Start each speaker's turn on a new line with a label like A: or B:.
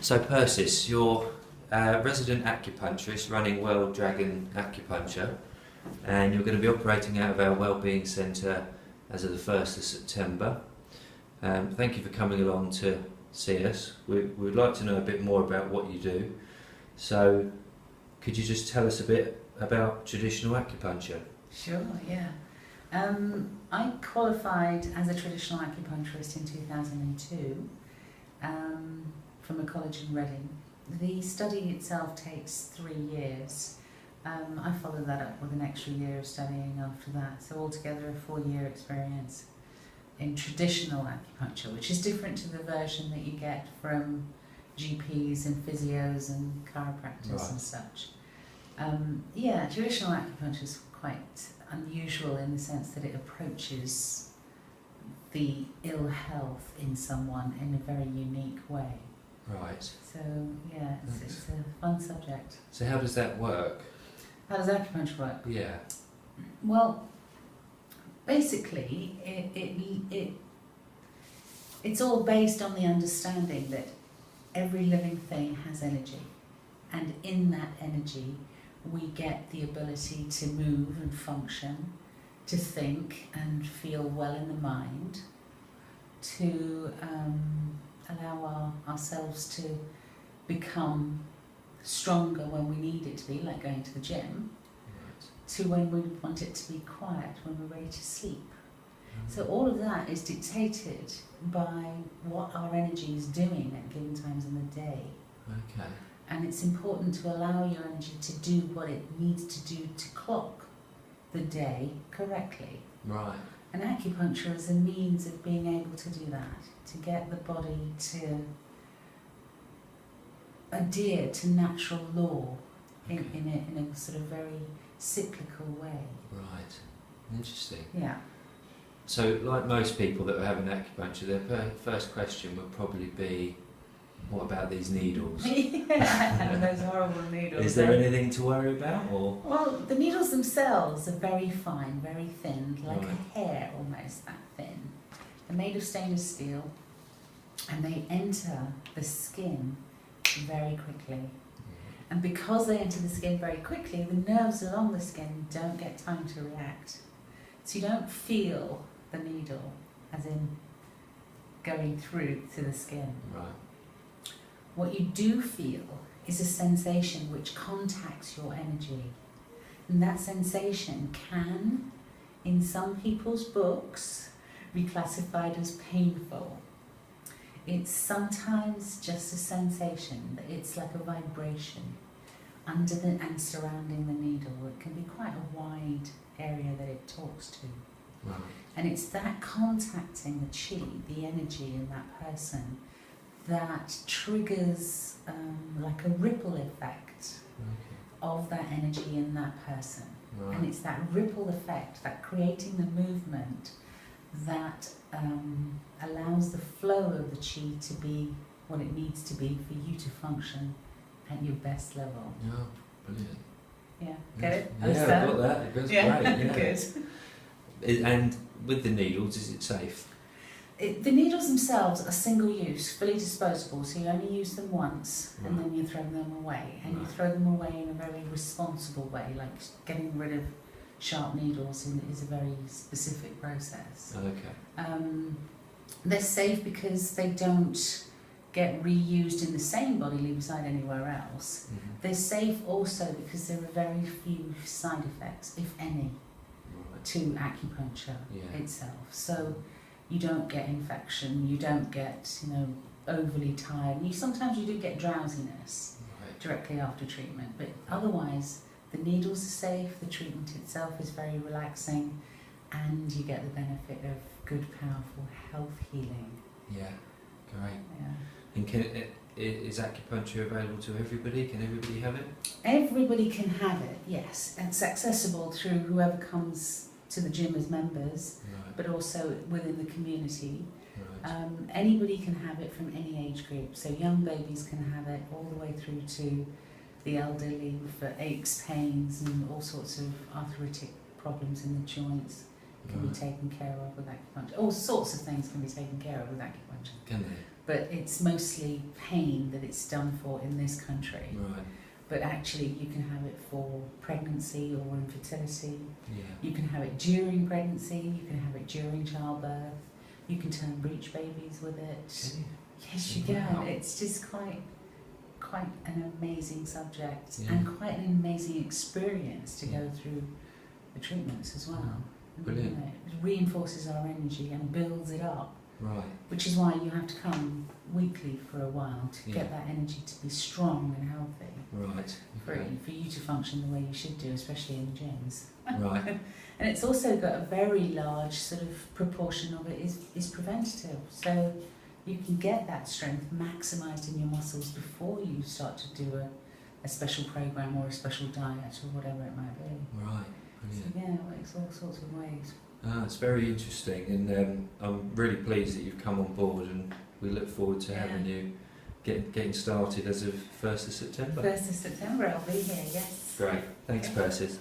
A: So Persis, you're a resident acupuncturist running World Dragon Acupuncture, and you're going to be operating out of our Wellbeing Centre as of the 1st of September. Thank you for coming along to see us. We'd like to know a bit more about what you do. So could you just tell us a bit about traditional acupuncture?
B: Sure, yeah. I qualified as a traditional acupuncturist in 2002 from a college in Reading. The study itself takes 3 years. I followed that up with an extra year of studying after that, so altogether a 4-year experience in traditional acupuncture, which is different to the version that you get from GPs and physios and chiropractors and such. Yeah, traditional acupuncture is quite unusual in the sense that it approaches the ill health in someone in a very unique way.
A: Right.
B: So yeah, it's a fun subject.
A: So how does that work?
B: How does acupuncture work?
A: Yeah.
B: Well, basically, it's all based on the understanding that every living thing has energy, and in that energy we get the ability to move and function, to think and feel well in the mind, to allow ourselves to become stronger when we need it to be, like going to the gym, to when we want it to be quiet, when we're ready to sleep. So all of that is dictated by what our energy is doing at given times in the day.
A: Okay.
B: And it's important to allow your energy to do what it needs to do to clock the day correctly.
A: Right.
B: And acupuncture is a means of being able to do that, to get the body to adhere to natural law in a sort of very cyclical way.
A: Right. Interesting.
B: Yeah.
A: So, like most people that are having acupuncture, their first question would probably be, what about these needles?
B: Yeah, those horrible needles.
A: Is there anything to worry about, or?
B: Well, the needles themselves are very fine, very thin, like
A: Right.
B: a hair almost that thin. They're made of stainless steel, and they enter the skin very quickly. And because they enter the skin very quickly, the nerves along the skin don't get time to react. So you don't feel the needle, as in going through to the skin.
A: Right.
B: What you do feel is a sensation which contacts your energy. And that sensation can, in some people's books, be classified as painful. It's sometimes just a sensation, it's like a vibration under and surrounding the needle. It can be quite a wide area that it talks to.
A: Right.
B: And it's that contacting the chi, the energy in that person, that triggers like a ripple effect of that energy in that person.
A: Right.
B: And it's that ripple effect, that creating the movement, that allows the flow of the chi to be what it needs to be for you to function at your best level.
A: Yeah, brilliant.
B: Yeah, get it?
A: Yeah,
B: Understand?
A: I've got that. It goes great. Yeah.
B: Good.
A: And with the needles, is it safe?
B: The needles themselves are single use, fully disposable, so you only use them once and then you throw them away. And you throw them away in a very responsible way, like getting rid of sharp needles is a very specific process.
A: Okay.
B: They're safe because they don't get reused in the same bodily site anywhere else.
A: Mm-hmm.
B: They're safe also because there are very few side effects, if any, to acupuncture itself. So you don't get infection, you don't get, overly tired. Sometimes you do get drowsiness directly after treatment, but otherwise the needles are safe, the treatment itself is very relaxing, and you get the benefit of good, powerful health healing.
A: Yeah, great.
B: Yeah.
A: And is acupuncture available to everybody? Can everybody have it?
B: Everybody can have it, yes. It's accessible through whoever comes to the gym as members, but also within the community.
A: Right.
B: Anybody can have it from any age group, so young babies can have it all the way through to the elderly for aches, pains and all sorts of arthritic problems in the joints can be taken care of with acupuncture. All sorts of things can be taken care of with acupuncture.
A: Can they?
B: but it's mostly pain that it's done for in this country.
A: Right.
B: But actually you can have it for pregnancy or infertility.
A: Yeah.
B: You can have it during pregnancy, you can have it during childbirth, you can turn breech babies with it.
A: Can you?
B: Yes, you
A: Wow.
B: can. It's just quite an amazing subject,
A: Yeah.
B: and quite an amazing experience to go through the treatments as well.
A: Brilliant.
B: You know, it reinforces our energy and builds it up,
A: Right.
B: which is why you have to come weekly for a while to
A: Yeah.
B: get that energy to be strong and healthy,
A: Right.
B: for
A: Okay.
B: you to function the way you should do, especially in gyms.
A: Right.
B: And it's also got a very large sort of proportion of it is preventative. So you can get that strength maximised in your muscles before you start to do a special program or a special diet or whatever it might be.
A: Right.
B: So
A: Brilliant.
B: yeah, it works all sorts of ways.
A: It's very interesting, and I'm really pleased that you've come on board, and we look forward to having you getting started as of 1st of September.
B: 1st of September, I'll be here, yes.
A: Great. Thanks,
B: Okay.
A: Persis.